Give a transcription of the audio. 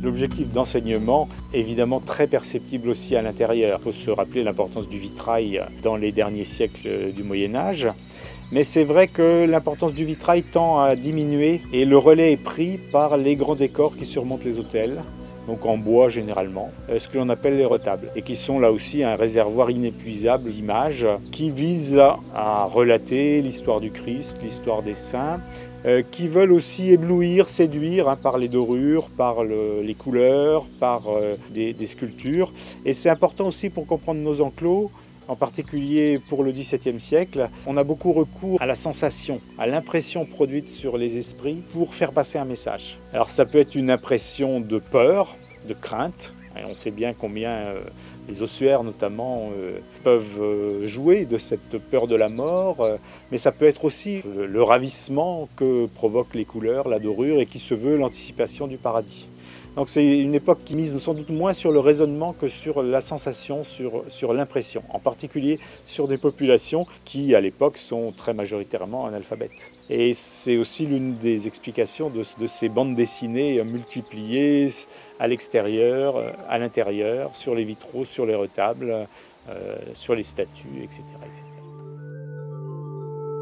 L'objectif d'enseignement est évidemment très perceptible aussi à l'intérieur. Il faut se rappeler l'importance du vitrail dans les derniers siècles du Moyen-Âge. Mais c'est vrai que l'importance du vitrail tend à diminuer et le relais est pris par les grands décors qui surmontent les autels, donc en bois généralement, ce que l'on appelle les retables, et qui sont là aussi un réservoir inépuisable d'images qui visent à relater l'histoire du Christ, l'histoire des saints, qui veulent aussi éblouir, séduire par les dorures, par les couleurs, par des sculptures. Et c'est important aussi pour comprendre nos enclos. En particulier pour le XVIIe siècle, on a beaucoup recours à la sensation, à l'impression produite sur les esprits pour faire passer un message. Alors ça peut être une impression de peur, de crainte, et on sait bien combien les ossuaires notamment peuvent jouer de cette peur de la mort, mais ça peut être aussi le ravissement que provoquent les couleurs, la dorure, et qui se veut l'anticipation du paradis. Donc c'est une époque qui mise sans doute moins sur le raisonnement que sur la sensation, sur l'impression, en particulier sur des populations qui, à l'époque, sont très majoritairement analphabètes. Et c'est aussi l'une des explications de ces bandes dessinées multipliées à l'extérieur, à l'intérieur, sur les vitraux, sur les retables, sur les statues, etc., etc.